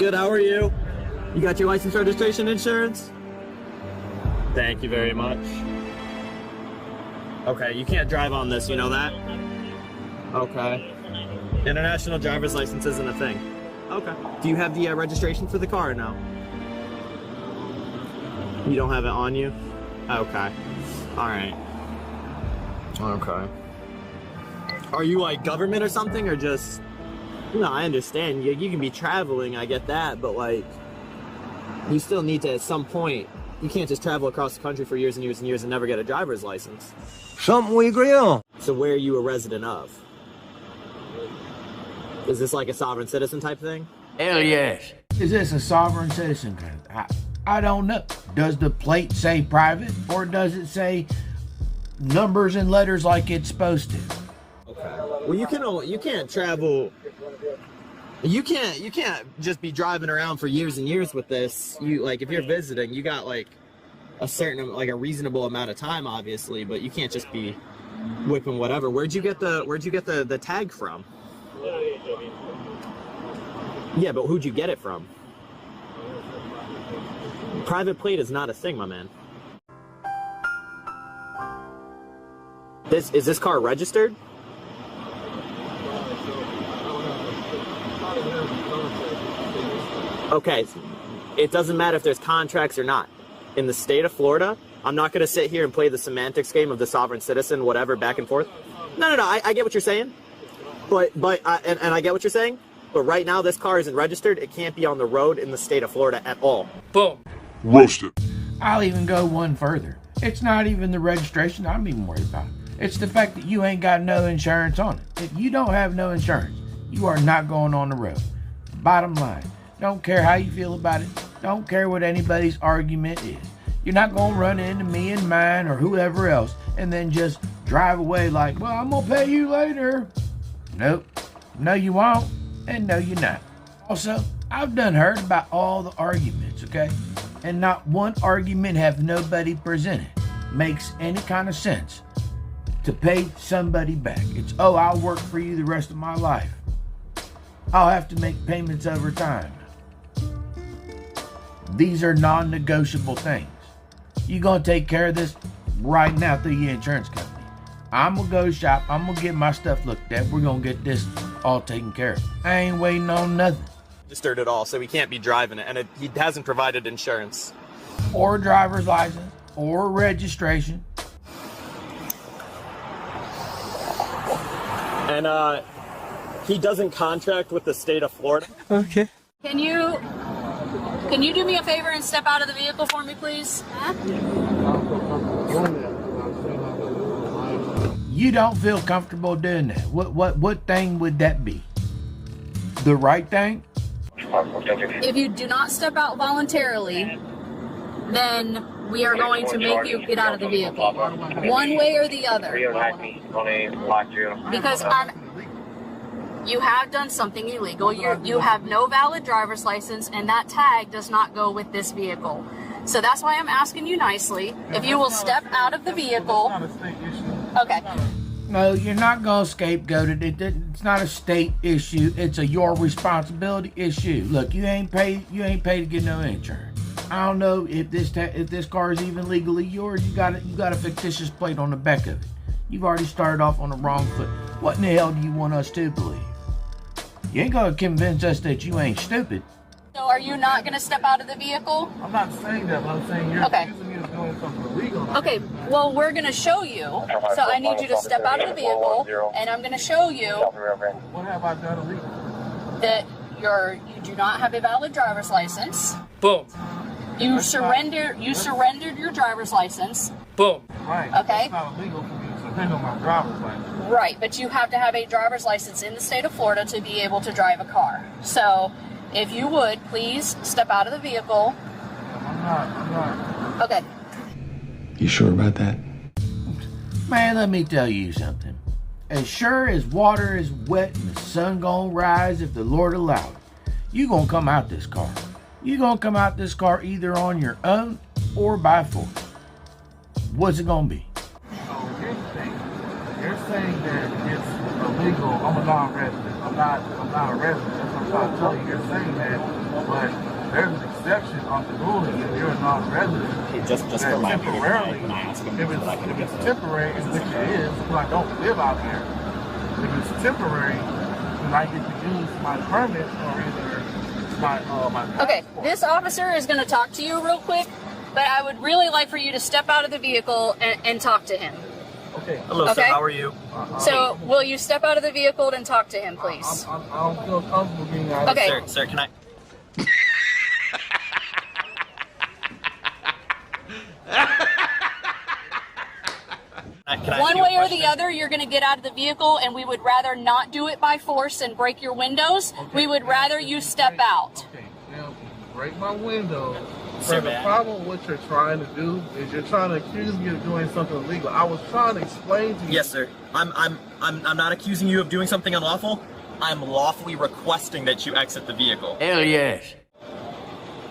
Good, how are you? You got your license, registration, insurance? Thank you very much. Okay, you can't drive on this, you know that? Okay. International driver's license isn't a thing. Okay. Do you have the registration for the car or no? You don't have it on you? Okay. Alright. Okay. Are you like government or something, or just... No, I understand. You can be traveling, I get that, but like... You still need to, at some point... You can't just travel across the country for years and years and years and never get a driver's license. Something we agree on. So where are you a resident of? Is this like a sovereign citizen type thing? Hell yes. Is this a sovereign citizen kind? I don't know. Does the plate say private, or does it say numbers and letters like it's supposed to? Okay. Well, you can't travel. You can't just be driving around for years and years with this. You like, if you're visiting, you got like a certain, like a reasonable amount of time, obviously, but you can't just be whipping whatever. Where'd you get the tag from? Yeah, but who'd you get it from? Private plate is not a thing, my man. Is this car registered? Okay, it doesn't matter if there's contracts or not. In the state of Florida, I'm not going to sit here and play the semantics game of the sovereign citizen, whatever, back and forth. No, I get what you're saying. But I get what you're saying. But right now, this car isn't registered. It can't be on the road in the state of Florida at all. Boom. Roasted. I'll even go one further. It's not even the registration I'm even worried about. It's the fact that you ain't got no insurance on it. If you don't have no insurance, you are not going on the road. Bottom line, don't care how you feel about it. Don't care what anybody's argument is. You're not going to run into me and mine or whoever else and then just drive away like, well, I'm going to pay you later. Nope. No, you won't. And no, you're not. Also, I've done heard about all the arguments, okay? And not one argument have nobody presented makes any kind of sense to pay somebody back. It's, oh, I'll work for you the rest of my life. I'll have to make payments over time. These are non-negotiable things. You're going to take care of this right now through your insurance company. I'm going to go shop. I'm going to get my stuff looked at. We're going to get this all taken care of. I ain't waiting on nothing. Registered at all, so he can't be driving it, and he hasn't provided insurance. Or driver's license, or registration. And he doesn't contract with the state of Florida. Okay. Can you do me a favor and step out of the vehicle for me, please? Huh? You don't feel comfortable doing that. What thing would that be? The right thing? If you do not step out voluntarily, then we are going to make you get out of the vehicle. One way or the other. Because you have done something illegal. You have no valid driver's license, and that tag does not go with this vehicle. So that's why I'm asking you nicely, if you will step out of the vehicle. Okay. No, you're not going to scapegoat it. It's not a state issue. It's a your responsibility issue. Look, you ain't paid to get no insurance. I don't know if this car is even legally yours. You got a fictitious plate on the back of it. You've already started off on the wrong foot. What in the hell do you want us to believe? You ain't going to convince us that you ain't stupid. So are you not going to step out of the vehicle? I'm not saying that, but I'm saying you're accusing me of doing something illegal. Okay, well, we're going to show you. So I need you to step out of the vehicle, and I'm going to show you What have I done illegal? that you do not have a valid driver's license. Boom. You surrendered your driver's license. Boom. Right. Okay. It's not illegal for me to surrender my driver's license. Right, but you have to have a driver's license in the state of Florida to be able to drive a car. So if you would, please step out of the vehicle. I'm not. Okay. You sure about that? Man, let me tell you something. As sure as water is wet and the sun gonna rise if the Lord allow it, you gonna come out this car. You gonna come out this car either on your own or by force. What's it gonna be? So here's the thing. You're saying that it's illegal. I'm a non-resident. I'm not a resident. That's I'm trying to tell you, you're saying that, but there's an exception on the ruling if you're a non-resident. Just for my temporarily, opinion, can I ask him if so that I can it's address it? temporary, which it is, because I don't live out here. If it's temporary, then I get to use my permit or either my passport. Okay, this officer is going to talk to you real quick, but I would really like for you to step out of the vehicle and talk to him. Okay. Hello, sir. Okay. How are you? So, will you step out of the vehicle and talk to him, please? I don't feel comfortable being out Okay. Sir, can I? Can I ask One you a way or question? the other, you're going to get out of the vehicle, and we would rather not do it by force and break your windows. We would rather you step out. Okay, now break my window. Sir, So the man. problem with what you're trying to do is you're trying to accuse me of doing something illegal. I was trying to explain to you. Yes, sir. I'm not accusing you of doing something unlawful. I'm lawfully requesting that you exit the vehicle. Hell yes.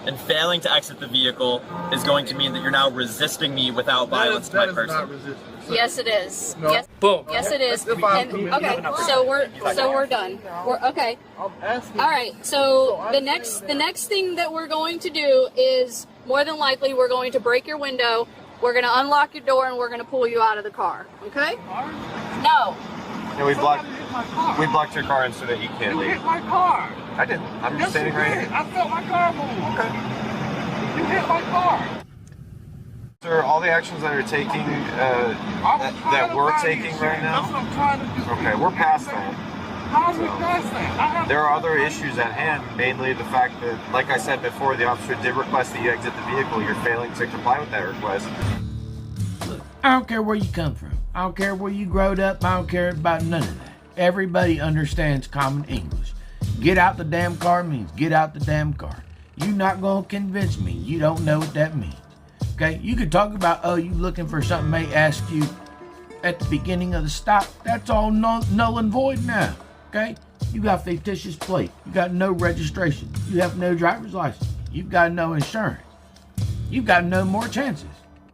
And failing to exit the vehicle is going to mean that you're now resisting me without violence to my That is person. not resistance. Yes, it is. No. Yes, Boom. yes, it is. If I And, commit- okay, so we're done. We're okay. I'm asking. All right. So the next thing that we're going to do is more than likely we're going to break your window. We're going to unlock your door and we're going to pull you out of the car. Okay? No. Yeah, we blocked Somebody hit my car. your car in so that you can't You leave. hit my car. I didn't. I'm Yes, standing you right did. here. I felt my car move. Okay. You hit my car. Sir, all the actions that are taking, that we're taking right That's what now. I'm trying to do. Okay, we're past that. How is it past that? I have There are other issues at hand, mainly the fact that, like I said before, the officer did request that you exit the vehicle. You're failing to comply with that request. I don't care where you come from. I don't care where you growed up. I don't care about none of that. Everybody understands common English. Get out the damn car means get out the damn car. You're not going to convince me you don't know what that means. Okay? You could talk about, oh, you looking for something may ask you at the beginning of the stop. That's all null and void now. Okay? You got fictitious plate. You got no registration. You have no driver's license. You've got no insurance. You've got no more chances.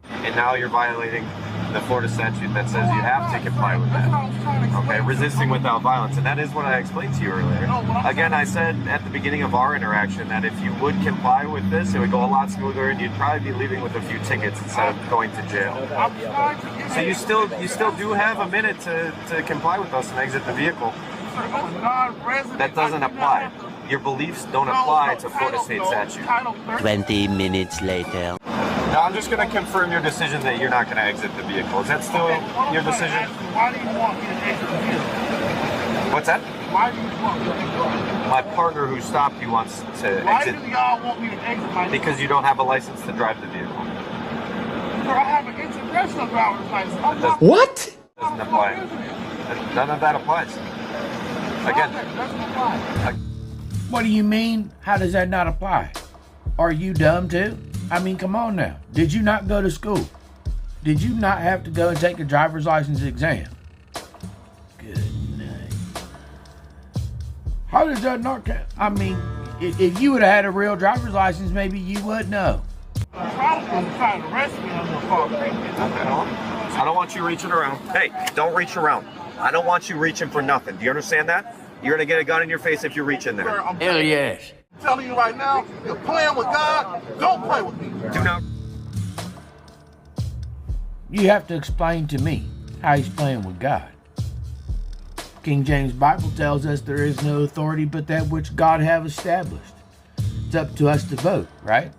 And now you're violating the Florida statute that says you have to comply with that. Okay, resisting without violence. And that is what I explained to you earlier. Again, I said at the beginning of our interaction that if you would comply with this, it would go a lot smoother and you'd probably be leaving with a few tickets instead of going to jail. I'm trying to get So you still do have a minute to comply with us and exit the vehicle. I'm a non-resident. That doesn't I do not apply. have to- Your beliefs don't apply to Florida state statute. Title 30. 20 minutes later. Now I'm just going to confirm your decision that you're not going to exit the vehicle. Is that still your decision? Why do you want me to exit the vehicle? What's that? Why do you want me to exit? My partner who stopped you wants to Why exit do y'all want me to exit my vehicle? because you don't have a license to drive the vehicle. Sir, I have an international driver's license. I'm not- What? Doesn't apply. None of that applies. Again, That doesn't apply. What do you mean? How does that not apply? Are you dumb too? I mean, come on now. Did you not go to school? Did you not have to go and take a driver's license exam? Good night. How does that not count? I mean, if you would have had a real driver's license, maybe you would know. I'm trying to arrest me under a false pretense. I don't want you reaching around. Hey, don't reach around. I don't want you reaching for nothing. Do you understand that? You're going to get a gun in your face if you reach in Sir, there. I'm Hell yes. telling you right now, you're playing with God. Don't play with me. Do not. You have to explain to me how he's playing with God. King James Bible tells us there is no authority but that which God have established. It's up to us to vote, right?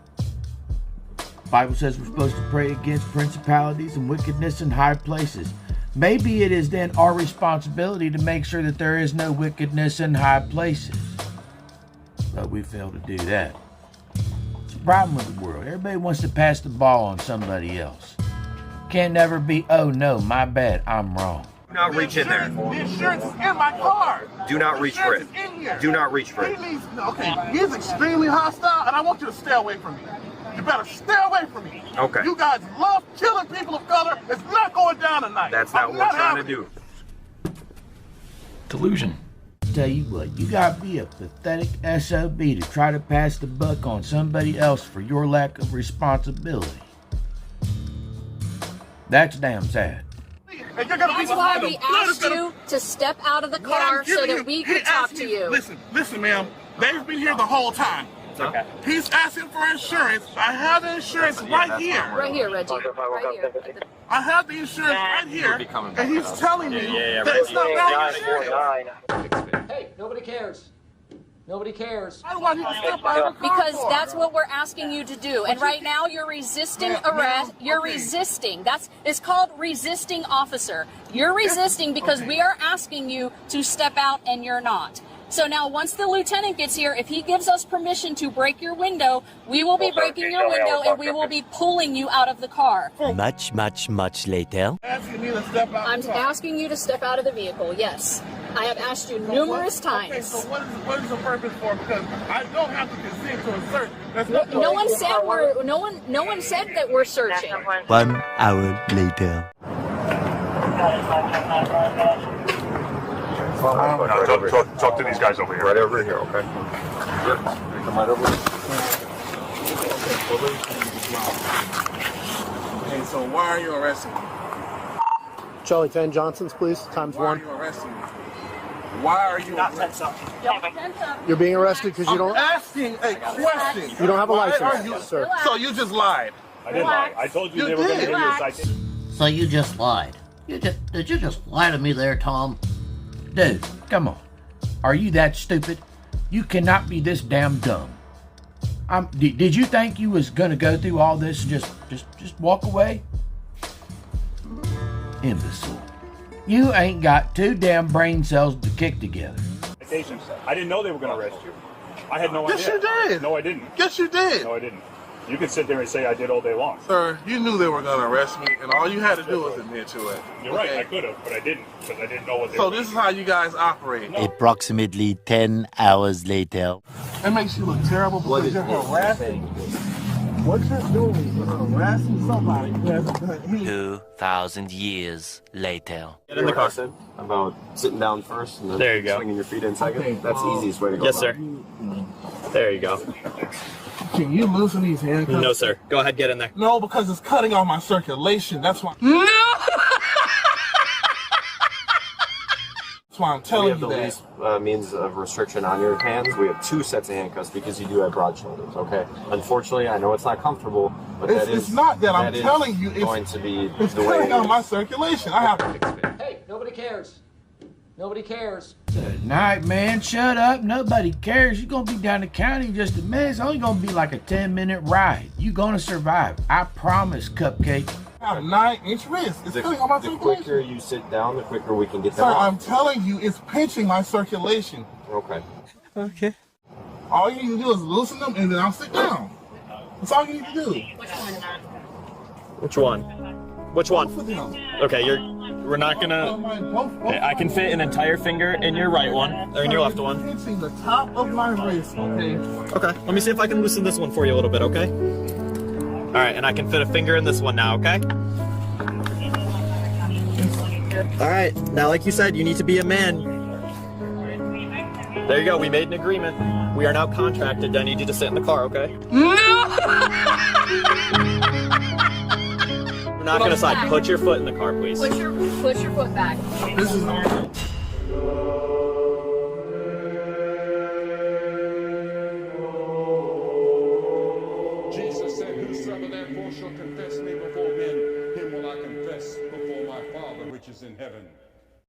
Bible says we're supposed to pray against principalities and wickedness in high places. Maybe it is then our responsibility to make sure that there is no wickedness in high places. But we fail to do that. It's a problem with the world. Everybody wants to pass the ball on somebody else. Can't never be, oh no, my bad, I'm wrong. Do not reach in there. The insurance is in my car. Do not reach for it. The insurance is in here. Do not reach for it. Okay, he's extremely hostile, and I want you to stay away from me. You better stay away from me. Okay. You guys love killing people of color. It's not going down tonight. That's not I'm what we're trying to having do. Delusion. Tell you what, you gotta be a pathetic SOB to try to pass the buck on somebody else for your lack of responsibility. That's damn sad. And you're gonna be That's why behind we them. Blood is asked gonna- you to step out of the What I'm car so giving that him, we he could talk asked to me- you. Listen, ma'am. They've been here the whole time. Okay. He's asking for insurance. I have the insurance right here. Right here, Reggie. Right here. I have the insurance right here, and he's telling me that it's not valid insurance. Hey, nobody cares. Nobody cares. Why do I need to step out of the car Because for? that's what we're asking you to do. And right now you're resisting arrest. You're resisting. It's called resisting officer. You're resisting because we are asking you to step out and you're not. So now once the lieutenant gets here, if he gives us permission to break your window, we will be breaking your window and we will be pulling you out of the car. Much later. Asking me to step out I'm of the car. asking you to step out of the vehicle, yes. I have asked you numerous times. Okay, so what is the purpose for? Because I don't have to consent to a search. That's not No one said no one said that we're searching. 1 hour later. Talk to these guys over here. Right over here, okay? Yep. Come right over. Okay, so why are you arresting me? Charlie 10 Johnson's, please. Times Why are 1. you arresting me? Why are you arresting me? You're being arrested because you don't. I'm asking a question. You don't have a Why license, are you- sir. So you just lied. I didn't lie. I told you You they were going to did. give you a citation. So you just lied. Did you just lie to me there, Tom? Dude, come on. Are you that stupid? You cannot be this damn dumb. Did you think you was gonna go through all this and just walk away? Imbecile. You ain't got 2 damn brain cells to kick together. Citation. I didn't know they were going to arrest you. I had no Yes, idea. you did. No, I didn't. Yes, you did. No, I didn't. You can sit there and say I did all day long. Sir, you knew they were going to arrest me, and all you had to do was admit to it. You're right. I could have, but I didn't because I didn't know what they So were. this is how you guys operate. Approximately 10 hours later. It makes you look terrible because you're harassing. What you're doing is harassing somebody who hasn't done anything. 2,000 years later. Get in the car. About sitting down first and then There you go. swinging your feet in second. Okay, That's the easiest way to go. Yes, about sir. it. There you go. Can you loosen these handcuffs? No, sir. Go ahead, get in there. No, because it's cutting off my circulation. That's why. That's why I'm We telling have you the that. least means of restriction on your hands. We have 2 sets of handcuffs because you do have broad shoulders. Okay. Unfortunately, I know it's not comfortable, but It's not that. I'm that is telling you, going to be It's the way cutting it off my is. circulation. I have to. Hey, nobody cares. Nobody cares. Good night, man. Shut up. Nobody cares. You're gonna be down the county in just a minute. It's only gonna be like a 10-minute ride. You're gonna survive. I promise, Cupcake. I have 9-inch wrist. It's cutting off my The quicker circulation. you sit down, the quicker we can get Sir, them off. I'm telling you, it's pinching my circulation. Okay. Okay. All you need to do is loosen them, and then I'll sit down. That's all you need to do. Which one? Which one? Both of them. Okay, we're not gonna. Both Okay, I can fit an entire finger in your right one, or in your left one. Pinching the top of my wrist, okay? Okay, let me see if I can loosen this one for you a little bit, okay? All right, and I can fit a finger in this one now, okay? All right, now like you said, you need to be a man. There you go, we made an agreement. We are now contracted. I need you to sit in the car, okay? We're not gonna slide. Put your foot in the car, please. Push your foot back. This is Jesus said, whosoever therefore shall confess me before men, him will I confess before my Father which is in heaven.